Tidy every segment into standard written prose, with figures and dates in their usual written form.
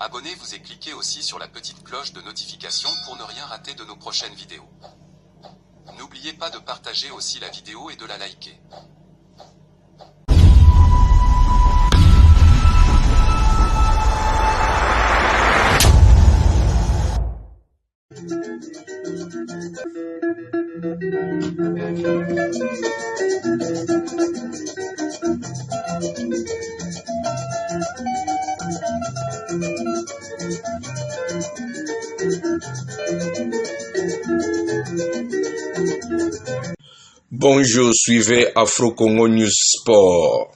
Abonnez-vous et cliquez aussi sur la petite cloche de notification pour ne rien rater de nos prochaines vidéos. N'oubliez pas de partager aussi la vidéo et de la liker. Bonjour, suivez Afro Congo News Sport.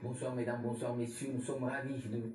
Bonsoir mesdames, bonsoir messieurs, nous sommes ravis de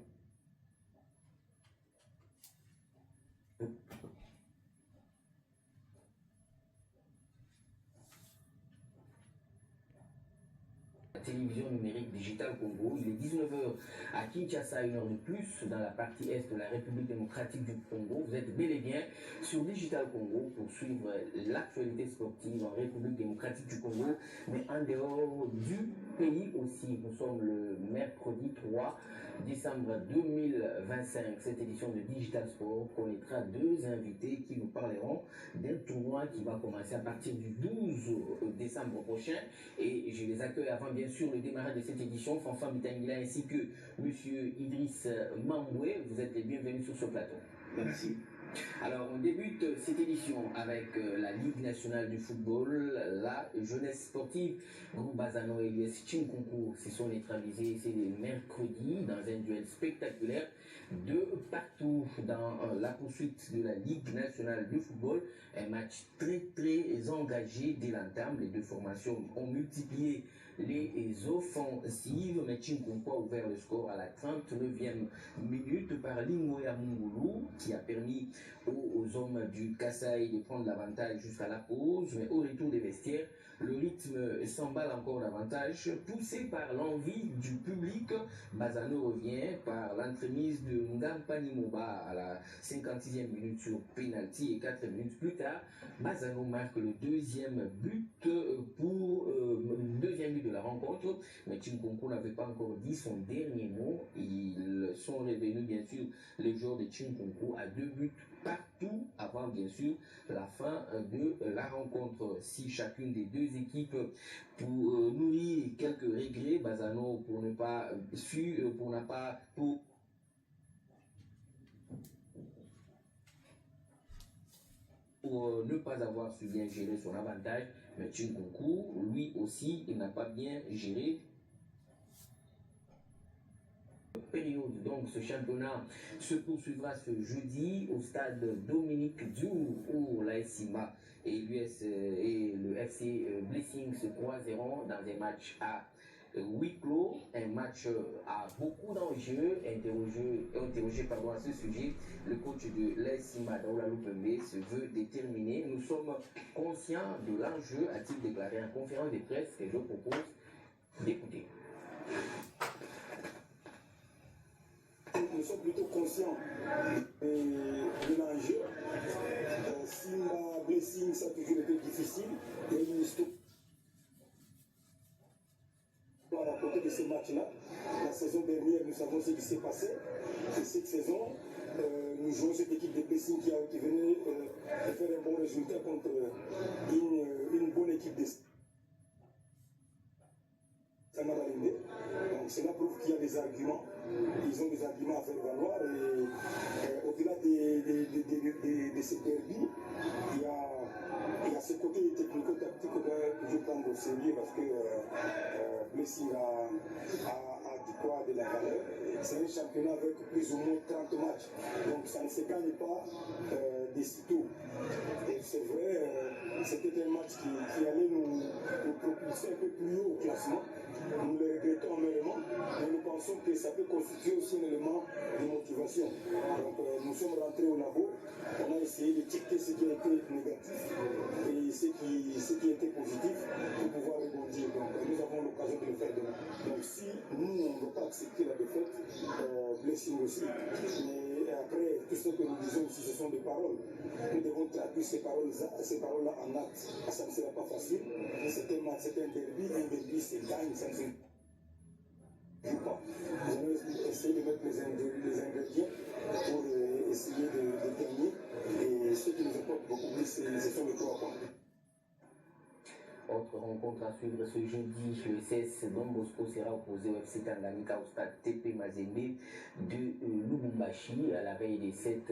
la télévision numérique Digital Congo. Il est 19h à Kinshasa, 1 heure de plus dans la partie est de la République démocratique du Congo. Vous êtes bel et bien sur Digital Congo pour suivre l'actualité sportive en République démocratique du Congo, mais en dehors du pays aussi. Nous sommes le mercredi 3 décembre 2025. Cette édition de Digital Sport connaîtra deux invités qui nous parleront d'un tournoi qui va commencer à partir du 12 décembre prochain. Et je les accueille avant bien sûr le démarrage de cette édition, Fanfan Bitangila ainsi que Monsieur Idriss Mamboué. Vous êtes les bienvenus sur ce plateau. Merci. Alors, on débute cette édition avec la Ligue nationale du football, la jeunesse sportive. Groupe Bazano et l'US Chinkonkou se sont neutralisés, c'est le mercredi, dans un duel spectaculaire de partout dans la poursuite de la Ligue nationale du football. Un match très engagé dès l'entame. Les deux formations ont multiplié les offensives, mais Chinkonkou a ouvert le score à la 39e minute par Limoya Mungulu, qui a permis aux hommes du Kasaï de prendre l'avantage jusqu'à la pause, mais au retour des vestiaires, le rythme s'emballe encore davantage, poussé par l'envie du public. Bazano revient par l'entremise de Ngampani Moba à la 56e minute sur penalty et 4 minutes plus tard, Bazano marque le deuxième but de la rencontre, mais Chinkonkou n'avait pas encore dit son dernier mot. Ils sont revenus bien sûr les joueurs de Chinkonkou à 2 buts partout avant bien sûr la fin de la rencontre. Si chacune des deux équipes pour nourrir quelques regrets, Bazano pour ne pas avoir su bien gérer son avantage, mais Chinkonkou lui aussi il n'a pas bien géré période. Donc ce championnat se poursuivra ce jeudi au stade Dominique Diouf où l'ASIMA et l'US et le FC Blessing se croiseront dans des matchs à huis clos, un match à beaucoup d'enjeux. Interrogé à ce sujet, le coach de l'ASIMA Daoula Lupembe se veut déterminé. Nous sommes conscients de l'enjeu, a-t-il déclaré en conférence de presse que je propose d'écouter. Nous sommes plutôt conscients de l'enjeu. Simba Blessing, ça a toujours été difficile. Il y a une histoire à côté de ces matchs-là. La saison dernière, nous savons ce qui s'est passé. Et cette saison, nous jouons cette équipe de Blessing qui venait de faire un bon résultat contre une bonne équipe de des arguments. Ils ont des arguments à faire valoir. Et au-delà de ces derbies, il y a ce côté technico-tactique qu'on doit toujours prendre au sérieux parce que Blessing a du poids, de la valeur. C'est un championnat avec plus ou moins 30 matchs. Donc ça ne se gagne pas des sitôt. Et c'est vrai, c'était un match qui allait nous propulser un peu plus haut au classement. Nous le regrettons amèrement, mais nous pensons que ça peut constituer aussi un élément de motivation. Donc nous sommes rentrés au labo, on a essayé de checker ce qui a été négatif et ce qui a été positif pour pouvoir rebondir. Donc nous avons l'occasion de le faire demain. Donc si nous, on ne veut pas accepter la défaite, Blessing aussi. Mais après, tout ce que nous disons aussi, ce sont des paroles. Nous devons traduire ces paroles-là en actes. Ça ne sera pas facile. C'est un match, c'est un derby c'est gagne, ça ne se joue pas. Nous allons essayer de mettre les ingrédients pour essayer de gagner. Et ce qui nous importe beaucoup plus, ce sont les 3 points. Autre rencontre à suivre ce jeudi, le CS Don Bosco sera opposé au FC Tanganyika au stade TP Mazembe de Lubumbashi à la veille de cette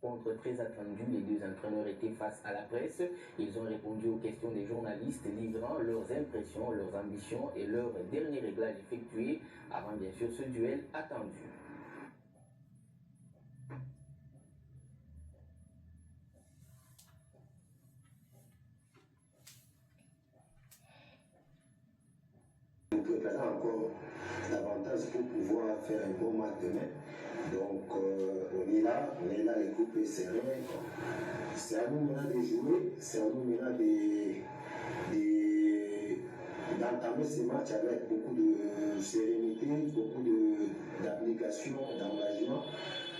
rencontre très attendue. Les 2 entraîneurs étaient face à la presse. Ils ont répondu aux questions des journalistes, livrant leurs impressions, leurs ambitions et leurs derniers réglages effectués avant bien sûr ce duel attendu. Nous préparons encore davantage pour pouvoir faire un bon match demain. Donc on est là, le groupe est serré. C'est à nous maintenant de jouer, c'est à nous maintenant d'entamer ces matchs avec beaucoup de sérénité, beaucoup d'application, d'engagement.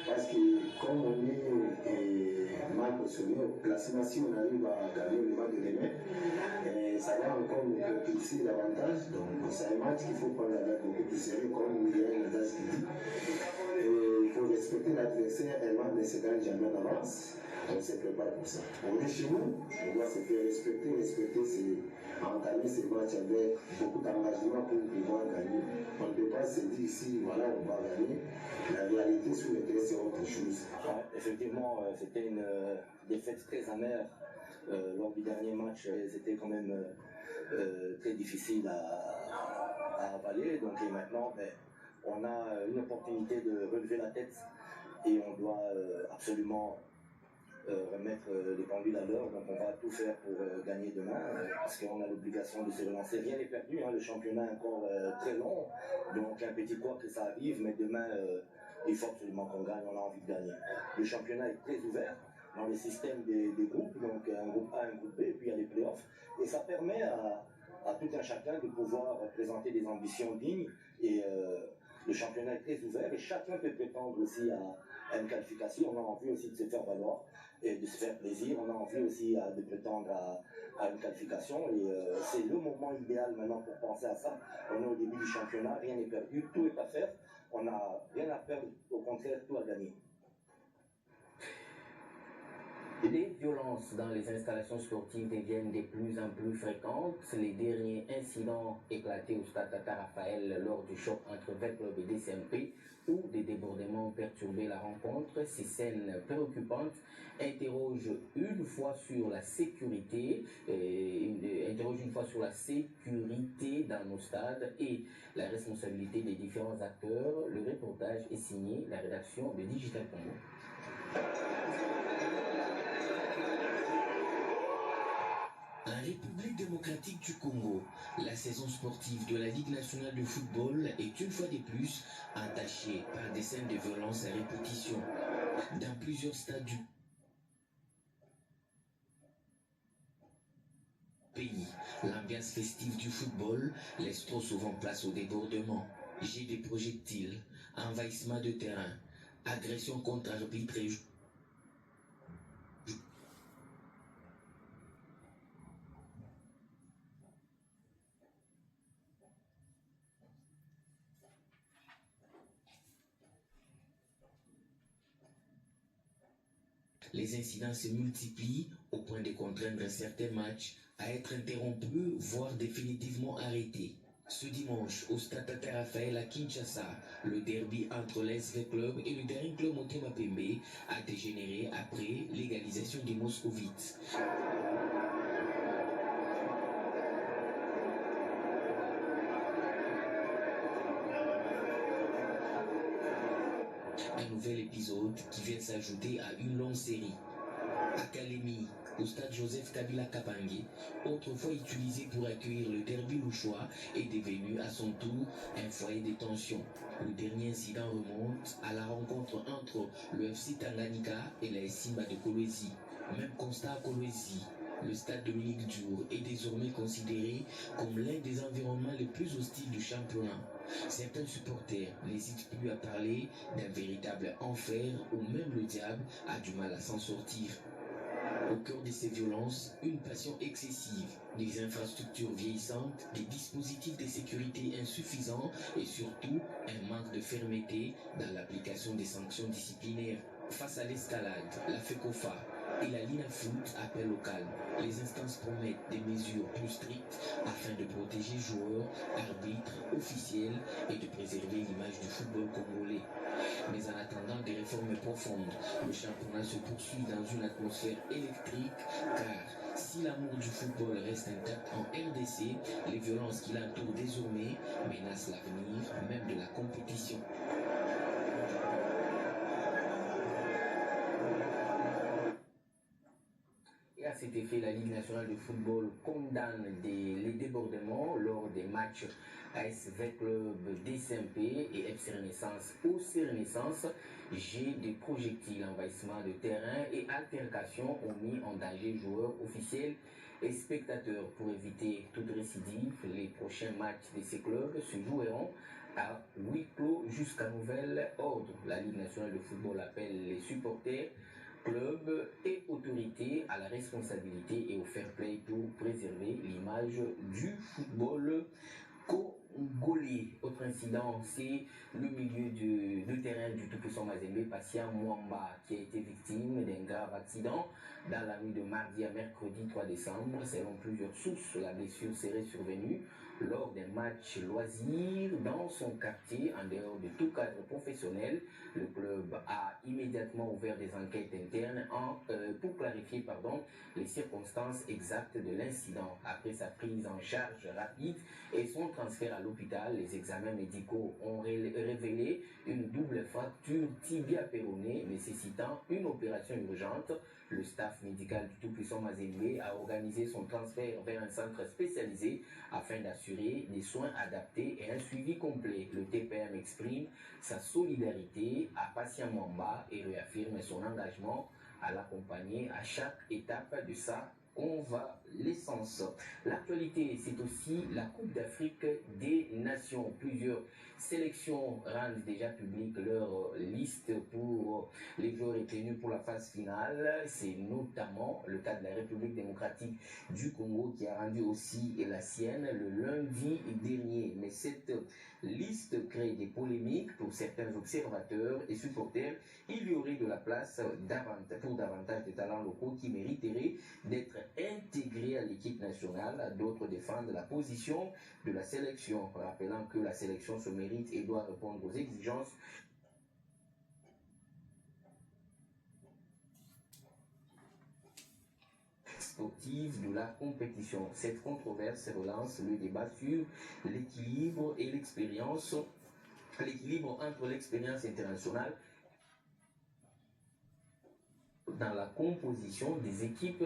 Parce que comme on est mal positionné au classement, si on arrive à gagner le match de demain, ça va encore nous propulser davantage. Donc c'est un match qu'il faut prendre avec beaucoup plus sérieux, comme Miguel Nadas qui dit. Il faut respecter l'adversaire, un match ne se gagne jamais d'avance. On se prépare pour ça. On est chez nous, on doit se faire respecter, c'est entamer ces matchs avec beaucoup d'engagement pour pouvoir gagner. On ne peut pas se dire ici, voilà, on va gagner. La réalité sur le terrain, c'est autre chose. Effectivement, c'était une défaite très amère lors du dernier match. C'était quand même très difficile à avaler. Donc et maintenant, on a une opportunité de relever la tête et on doit absolument remettre les pendules à l'heure. Donc on va tout faire pour gagner demain parce qu'on a l'obligation de se relancer. Rien n'est perdu, hein, le championnat est encore très long. Donc un petit quoi que ça arrive, mais demain il faut absolument qu'on gagne, on a envie de gagner. Le championnat est très ouvert dans le système des groupes, donc un groupe A, un groupe B, et puis il y a les playoffs. Et ça permet à tout un chacun de pouvoir présenter des ambitions dignes. Et le championnat est très ouvert et chacun peut prétendre aussi à une qualification. On a envie aussi de se faire valoir et de se faire plaisir. On a envie aussi de prétendre à une qualification. Et c'est le moment idéal maintenant pour penser à ça. On est au début du championnat, rien n'est perdu, tout est à faire. On n'a rien à perdre, au contraire, tout à gagner. Les violences dans les installations sportives deviennent de plus en plus fréquentes. Les derniers incidents éclatés au stade Tata Raphaël lors du choc entre VEC Club et DCMP, où des débordements ont perturbé la rencontre. Ces scènes préoccupantes interrogent une fois sur la sécurité, dans nos stades et la responsabilité des différents acteurs. Le reportage est signé la rédaction de Digital Congo. En République démocratique du Congo, la saison sportive de la Ligue nationale de football est une fois de plus entachée par des scènes de violence à répétition. Dans plusieurs stades du pays, l'ambiance festive du football laisse trop souvent place au débordement. Jets de projectiles, envahissement de terrain, agression contre arbitres et les incidents se multiplient au point de contraindre certains matchs à être interrompus, voire définitivement arrêtés. Ce dimanche, au stade Raphaël à Kinshasa, le derby entre l'SV Club et le Daring Club Motema Pembe a dégénéré après l'égalisation des Moscovites. Un nouvel épisode qui vient s'ajouter à une longue série. Académie au stade Joseph Kabila Kabange, autrefois utilisé pour accueillir le derby louchois, est devenu à son tour un foyer de tension. Le dernier incident remonte à la rencontre entre le FC Tanganyika et la Simba de Kolwezi. Même constat à Kolwezi. Le stade Dominique Diour est désormais considéré comme l'un des environnements les plus hostiles du championnat. Certains supporters n'hésitent plus à parler d'un véritable enfer où même le diable a du mal à s'en sortir. Au cœur de ces violences, une passion excessive, des infrastructures vieillissantes, des dispositifs de sécurité insuffisants et surtout un manque de fermeté dans l'application des sanctions disciplinaires. Face à l'escalade, la FECOFA et la LINAFOOT appellent au calme. Les instances promettent des mesures plus strictes afin de protéger joueurs, arbitres, officiels et de préserver l'image du football congolais. Mais en attendant des réformes profondes, le championnat se poursuit dans une atmosphère électrique car si l'amour du football reste intact en RDC, les violences qui l'entourent désormais menacent l'avenir même de la compétition. Et à cet effet, la Ligue nationale de football condamne les débordements lors des matchs ASV Club DCMP et FC Renaissance OC Renaissance. Jets de projectiles, envahissement de terrain et altercations ont mis en danger joueurs officiels et spectateurs. Pour éviter toute récidive, les prochains matchs de ces clubs se joueront à huis clos jusqu'à nouvel ordre. La Ligue nationale de football appelle les supporters, clubs et autorités à la responsabilité et au fair play pour préserver l'image du football congolais. Autre incident, c'est le milieu de terrain du tout-puissant Mazembe, Passia Mwamba, qui a été victime d'un grave accident dans la nuit de mardi à mercredi 3 décembre. Selon plusieurs sources, la blessure serait survenue lors d'un match loisir dans son quartier en dehors de tout cadre professionnel. Le club a immédiatement ouvert des enquêtes internes pour clarifier les circonstances exactes de l'incident. Après sa prise en charge rapide et son transfert à l'hôpital, les examens médicaux ont révélé une double fracture tibia-péronée nécessitant une opération urgente. Le staff médical du tout-puissant Mazembe a organisé son transfert vers un centre spécialisé afin d'assurer des soins adaptés et un suivi complet. Le TPM exprime sa solidarité à Passia Mwamba et réaffirme son engagement à l'accompagner à chaque étape de sa convalescence. L'actualité, c'est aussi la Coupe d'Afrique des Nations. Plusieurs sélections rendent déjà publique leur liste pour les joueurs retenus pour la phase finale. C'est notamment le cas de la République démocratique du Congo qui a rendu aussi la sienne le lundi dernier. Mais cette liste crée des polémiques pour certains observateurs et supporters. Il y aurait de la place pour davantage de talents locaux qui mériteraient d'être intégrés à l'équipe nationale. D'autres défendent la position de la sélection, rappelant que la sélection se mérite et doit répondre aux exigences sportive de la compétition. Cette controverse relance le débat sur l'équilibre et l'expérience, l'équilibre entre l'expérience internationale dans la composition des équipes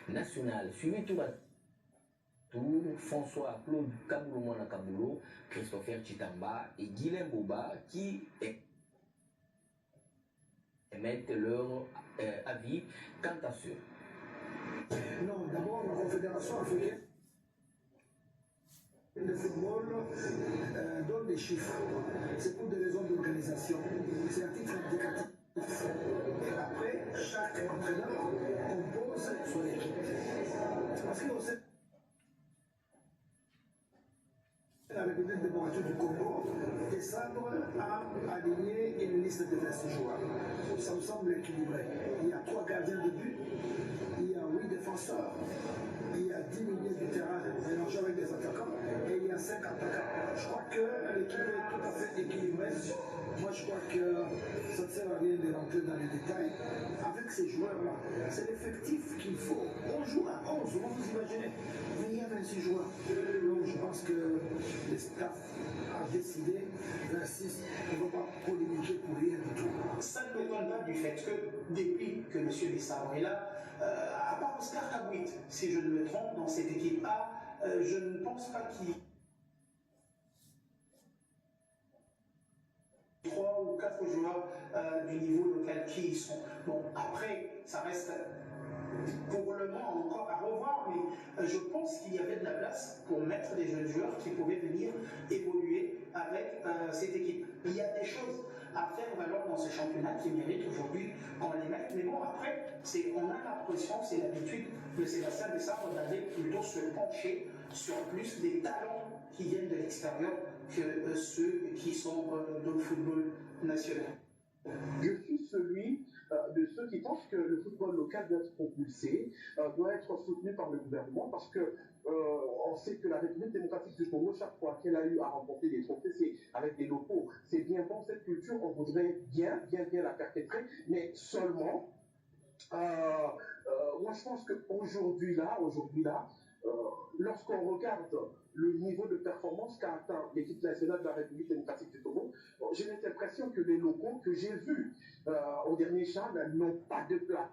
nationales. Suivi tour à tour, François Claude Kaboulou Kaboulou, Christopher Chitamba et Guilhem Boba qui émettent leur avis quant à ce. Non, d'abord, la Confédération africaine de football donne des chiffres. C'est pour des raisons d'organisation. C'est un titre indicatif. Et après, chaque entraîneur compose son équipe. Parce qu'on sait la République démocratique du Congo, décembre, a aligné une liste de 26 joueurs. Ça me semble équilibré. Il y a 3 gardiens de but, il y a 8 défenseurs. avec ces joueurs-là. C'est l'effectif qu'il faut. On joue à 11, vous imaginez. Mais il y a 26 joueurs. Donc je pense que le staff a décidé 26, on ne va pas polémiquer pour rien du tout. Ça ne m'étonne pas du fait que depuis que M. Bissau est là, à part Oscar Kabouit, si je ne me trompe, dans cette équipe A, je ne pense pas qu'il 3 ou 4 joueurs du niveau local qui y sont. Bon, après, ça reste pour le moment encore à revoir, mais je pense qu'il y avait de la place pour mettre des jeunes joueurs qui pouvaient venir évoluer avec cette équipe. Il y a des choses à faire valoir dans ce championnat qui méritent aujourd'hui qu'on les mette, mais bon, après, on a l'impression, c'est l'habitude de Sébastien Dessart d'aller plutôt se pencher sur plus des talents qui viennent de l'extérieur que ceux qui sont dans le football national. Je suis celui de ceux qui pensent que le football local doit être propulsé, doit être soutenu par le gouvernement, parce que on sait que la République démocratique du Congo, chaque fois qu'elle a eu à remporter des trophées, c'est avec des locaux. C'est bien bon, cette culture, on voudrait bien la perpétrer, mais seulement, moi je pense qu'aujourd'hui là, lorsqu'on regarde le niveau de performance qu'a atteint l'équipe nationale de la République démocratique du Togo, j'ai l'impression que les locaux que j'ai vus au dernier CHAN n'ont pas de place.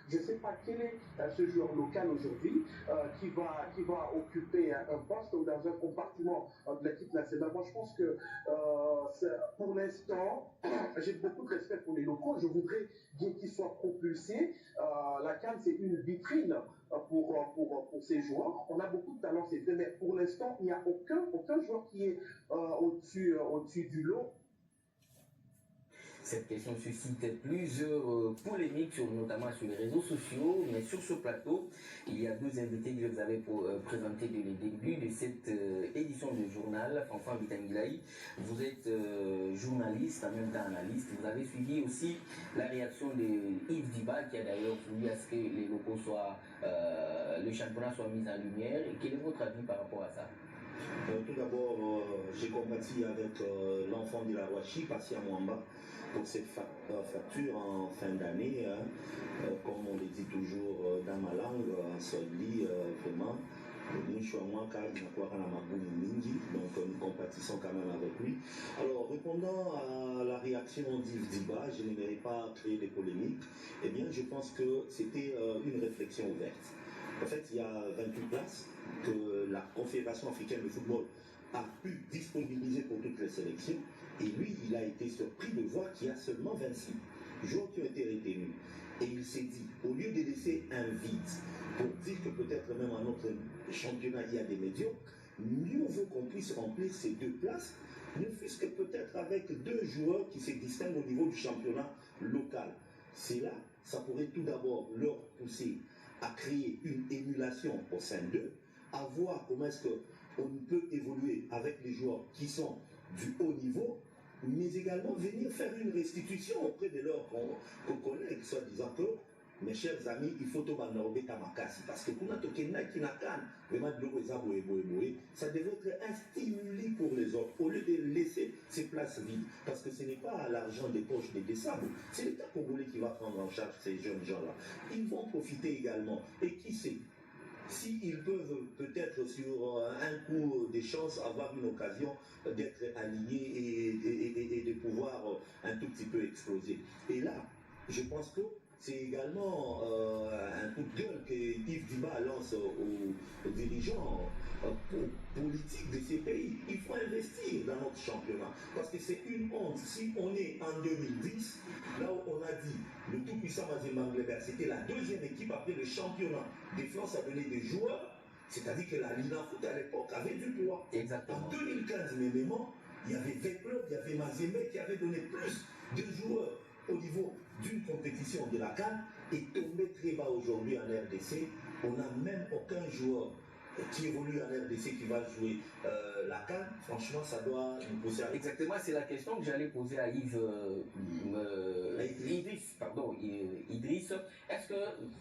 Je ne sais pas quel est ce joueur local aujourd'hui qui va occuper un poste ou dans un compartiment de l'équipe nationale. Moi, je pense que pour l'instant, j'ai beaucoup de respect pour les locaux. Je voudrais bien qu'ils soient propulsés. La CAN, c'est une vitrine pour ces joueurs. On a beaucoup de talent, c'est vrai, mais pour l'instant, il n'y a aucun joueur qui est au-dessus du lot. Cette question suscite plusieurs polémiques, notamment sur les réseaux sociaux, mais sur ce plateau, il y a deux invités que je vous avais présentés dès le début de cette édition du journal, Fanfan Bitangilaï. Vous êtes journaliste, en même temps analyste. Vous avez suivi aussi la réaction de Yves Diba, qui a d'ailleurs voulu à ce que les locaux soient, le championnat soit mis en lumière. Et quel est votre avis par rapport à ça? Tout d'abord, j'ai compati avec l'enfant de la Wachi, Passia Mwamba, pour cette facture en fin d'année. Comme on le dit toujours dans ma langue, Solli, vraiment, donc nous compatissons quand même avec lui. Alors, répondant à la réaction d'Yves Diba, je n'aimerais pas créer des polémiques. Eh bien, je pense que c'était une réflexion ouverte. En fait, il y a 28 places que la Confédération africaine de football a pu disponibiliser pour toutes les sélections. Et lui, il a été surpris de voir qu'il y a seulement 26 joueurs qui ont été retenus. Et il s'est dit, au lieu de laisser un vide pour dire que peut-être même en notre championnat, il y a des médiocres, mieux vaut qu'on puisse remplir ces deux places, ne fût-ce que peut-être avec deux joueurs qui se distinguent au niveau du championnat local. C'est là, ça pourrait tout d'abord leur pousser à créer une émulation au sein d'eux, à voir comment est-ce qu'on peut évoluer avec les joueurs qui sont du haut niveau, mais également venir faire une restitution auprès de leurs collègues, soit disant que, mes chers amis, il faut tout banner Tamakasi, parce que pour notre ça devrait être un stimuli pour les autres, au lieu de laisser ces places vides, parce que ce n'est pas l'argent des poches des désables, c'est l'État congolais qui va prendre en charge ces jeunes gens-là. Ils vont profiter également, et qui sait, s'ils peuvent peut-être sur un coup des chances avoir une occasion d'être alignés et de pouvoir un tout petit peu exploser. Et là, je pense que c'est également un coup de gueule que Yves Diba lance aux dirigeants politiques de ces pays. Il faut investir dans notre championnat, parce que c'est une honte. Si on est en 2010, là où on a dit le tout-puissant Mazembe Anglebert, c'était la deuxième équipe après le championnat de France à donner des joueurs, c'est-à-dire que la Ligue Foot à l'époque avait du poids. Exactement. En 2015, même, il y avait 20 clubs, il y avait Mazembe qui avait donné plus de joueurs au niveau d'une compétition de la CAN et tombé très bas aujourd'hui en RDC. On n'a même aucun joueur qui évolue en RDC, qui va jouer la CAN, franchement, ça doit nous poser à... Exactement, c'est la question que j'allais poser à Idriss. Est-ce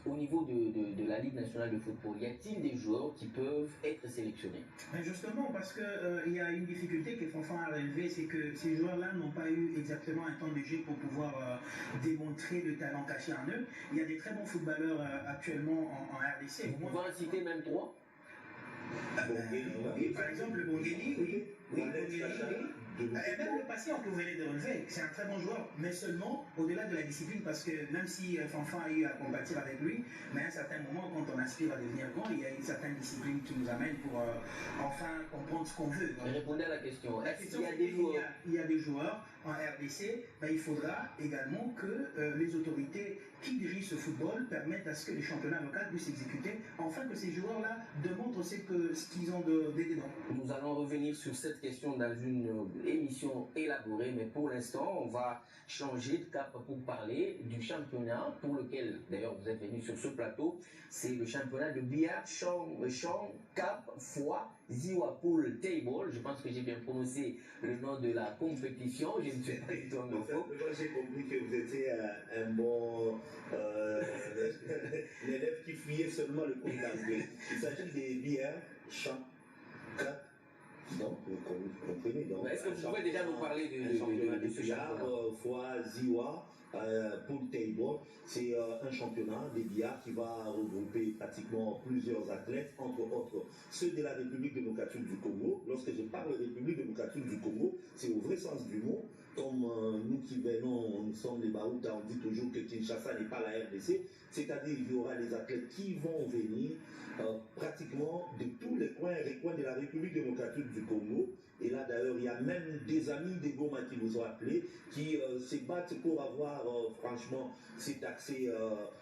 qu'au niveau de la Ligue nationale de football, y a-t-il des joueurs qui peuvent être sélectionnés? Mais justement, parce qu'il y a une difficulté que Fanfan a relevée, c'est que ces joueurs-là n'ont pas eu exactement un temps de jeu pour pouvoir démontrer le talent caché en eux. Il y a des très bons footballeurs actuellement en RDC. Vous pouvez en citer même 3? Oui, par exemple, le Bongeli, oui. Et même le passé, on peut venir de relever. C'est un très bon joueur, mais seulement au-delà de la discipline, parce que même si Fanfan a eu à combattre avec lui, mais à un certain moment, quand on aspire à devenir grand, il y a une certaine discipline qui nous amène pour enfin comprendre ce qu'on veut. Donc, répondez à la question. Est-ce qu'il y a des joueurs? Il y a des joueurs en RDC, ben, il faudra également que les autorités qui dirigent ce football permettent à ce que les championnats locaux puissent s'exécuter, afin que ces joueurs-là démontrent ce qu'ils ont de dedans. Nous allons revenir sur cette question dans une émission élaborée, mais pour l'instant, on va changer de cap pour parler du championnat pour lequel, d'ailleurs, vous êtes venu sur ce plateau. C'est le championnat de billard Champ Cap fois Ziwapul Table. Je pense que j'ai bien prononcé le nom de la compétition. Je ne suis pas du tout anglophone. Moi, j'ai compris que vous étiez un bon l'élève qui fuyait seulement le cours d'anglais. Il s'agit des billards Champ Cap. Donc, vous comprenez. Est-ce que vous pouvez déjà nous parler de ce billard fois Ziwa Pool Table? C'est un championnat des billards qui va regrouper pratiquement plusieurs athlètes, entre autres ceux de la République démocratique du Congo. Lorsque je parle de République démocratique du Congo, c'est au vrai sens du mot. Comme nous qui venons, nous sommes les Baouta, on dit toujours que Kinshasa n'est pas la RDC, c'est-à-dire qu'il y aura des athlètes qui vont venir pratiquement de tous les coins et recoins de la République démocratique du Congo. Et là d'ailleurs, il y a même des amis des Goma qui nous ont appelés, qui se battent pour avoir franchement cet accès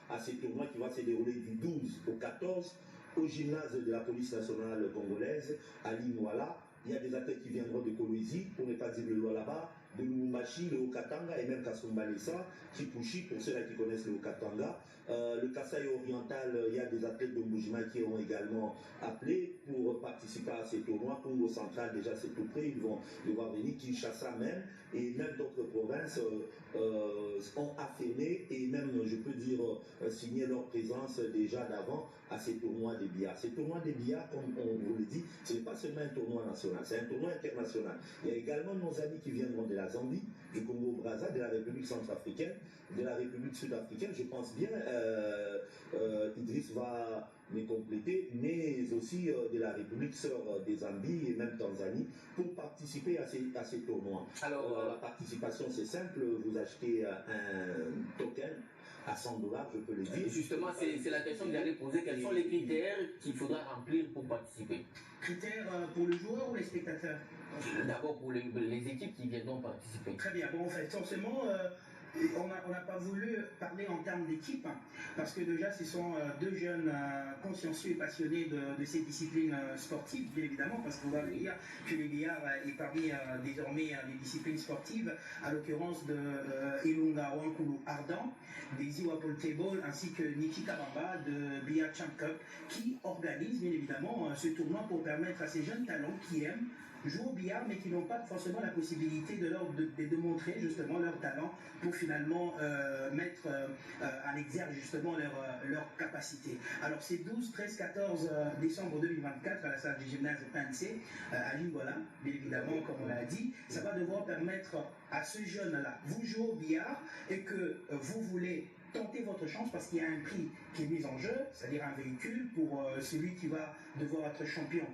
à ces tournois qui va se dérouler du 12 au 14 au gymnase de la police nationale congolaise à Limouala. Il y a des athlètes qui viendront de Kolwezi, pour ne pas dire le Lualaba, de Lumumbashi, le Okatanga et même Kasumbalesa, Chipushi, pour ceux-là qui connaissent le Okatanga. Le Kasaï oriental, il y a des athlètes de Mujima qui ont également appelé pour participer à ces tournois. Congo central, déjà c'est tout près, ils vont devoir venir. Kinshasa même, et même d'autres provinces ont affirmé et même, je peux dire, signé leur présence déjà d'avant à ces tournois des billards. Ces tournois des billards, comme on vous le dit, ce n'est pas seulement un tournoi national, c'est un tournoi international. Il y a également nos amis qui viendront de la Zambie, du Congo-Brazza, de la République centrafricaine, de la République sud-africaine. Je pense bien, Idriss va les compléter, mais aussi de la République sœur des Zambie et même Tanzanie, pour participer à ces tournois. Alors, la participation, c'est simple, vous achetez un token à 100 $, je peux le dire. Justement, c'est la question que j'allais poser. Quels sont les critères qu'il faudra remplir pour participer? Critères pour le joueur ou les spectateurs? D'abord pour les équipes qui viendront participer. Très bien. Bon, en fait, forcément, on n'a pas voulu parler en termes d'équipe, hein, parce que déjà, ce sont deux jeunes consciencieux et passionnés de ces disciplines sportives, bien évidemment, parce qu'on va dire que le billard est parmi désormais les disciplines sportives, à l'occurrence de Ilunga Wankulu Ardan, des Ziwapol Table, ainsi que Niki Kabamba de Billard Champ Cup, qui organisent bien évidemment ce tournoi pour permettre à ces jeunes talents qui aiment jouent au billard mais qui n'ont pas forcément la possibilité de montrer justement leur talent pour finalement mettre en exergue justement leur capacité. Alors c'est 12, 13, 14 décembre 2024 à la salle du gymnase PNC à Lingola, bien évidemment comme on l'a dit. Ça va devoir permettre à ce jeune-là, vous jouez au billard et que vous voulez tenter votre chance parce qu'il y a un prix qui est mis en jeu, c'est-à-dire un véhicule pour celui qui va devoir être champion.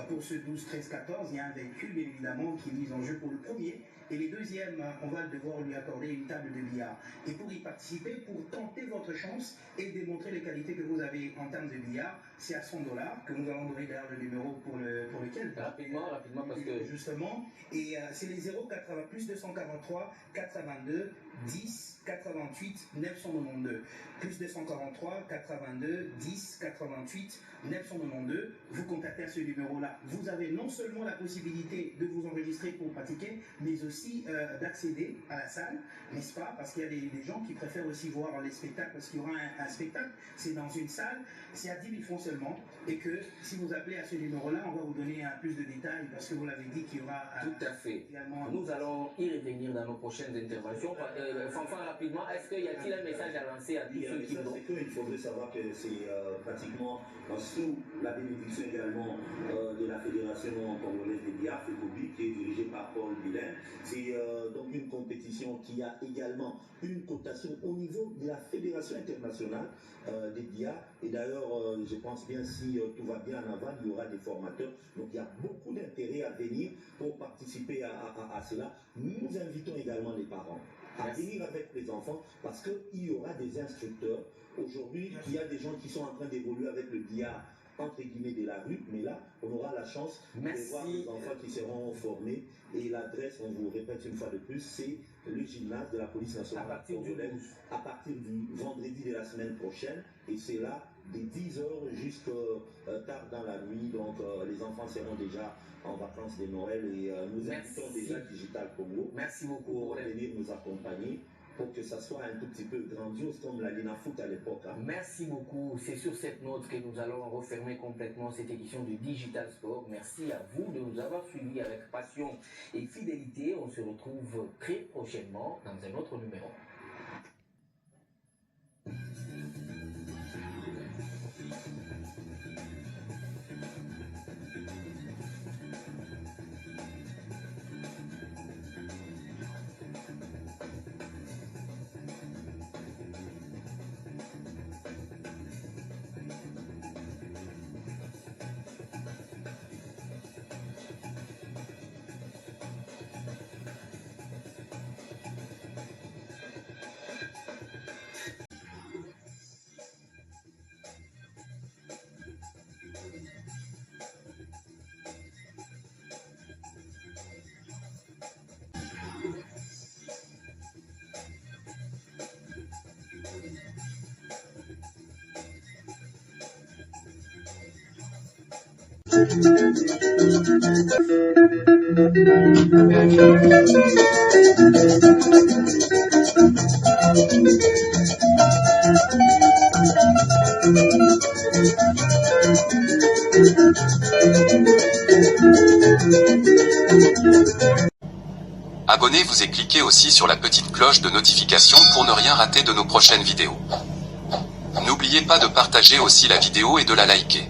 Pour ce 12, 13, 14, il y a un véhicule bien évidemment qui est mis en jeu pour le premier. Et les deuxièmes, on va devoir lui accorder une table de billard. Et pour y participer, pour tenter votre chance et démontrer les qualités que vous avez en termes de billard, c'est à 100 $ que nous allons donner d'ailleurs le numéro pour lequel. Rapidement, parce que... Justement. Et c'est les 080 plus 243 422 10 88 992. Plus 243 422 10 88 992. Vous contactez à ce numéro-là Voilà, vous avez non seulement la possibilité de vous enregistrer pour pratiquer, mais aussi d'accéder à la salle, n'est-ce pas? Parce qu'il y a des gens qui préfèrent aussi voir les spectacles, parce qu'il y aura un spectacle, c'est dans une salle, c'est à 10 000 francs seulement, et que si vous appelez à ce numéro-là, on va vous donner plus de détails, parce que vous l'avez dit qu'il y aura... Tout à fait. Nous allons y revenir dans nos prochaines interventions. Fanfan, rapidement, est-ce qu'il y a-t-il un message à lancer à tous ceux qui l'ont? Il faudrait savoir que c'est pratiquement sous la bénédiction également de la Fédération congolaise des billard, FECOBI, qui est dirigée par Paul Bilen. C'est donc une compétition qui a également une cotation au niveau de la Fédération internationale des billards. Et d'ailleurs, je pense bien, si tout va bien en avant, il y aura des formateurs. Donc il y a beaucoup d'intérêt à venir pour participer à cela. Nous invitons également les parents à venir avec les enfants parce qu'il y aura des instructeurs. Aujourd'hui, il y a des gens qui sont en train d'évoluer avec le billard entre guillemets de la rue, mais là, on aura la chance de voir des enfants qui seront formés. Et l'adresse, on vous répète une fois de plus, c'est le gymnase de la police nationale congolaise à partir du vendredi de la semaine prochaine. Et c'est là, de 10h jusqu'à tard dans la nuit. Donc, les enfants seront déjà en vacances de Noël et nous invitons déjà Digital Congo pour venir nous accompagner pour que ça soit un tout petit peu grandiose comme la Lina Foot à l'époque. Hein. Merci beaucoup. C'est sur cette note que nous allons refermer complètement cette édition du Digital Sport. Merci à vous de nous avoir suivis avec passion et fidélité. On se retrouve très prochainement dans un autre numéro. Abonnez-vous et cliquez aussi sur la petite cloche de notification pour ne rien rater de nos prochaines vidéos. N'oubliez pas de partager aussi la vidéo et de la liker.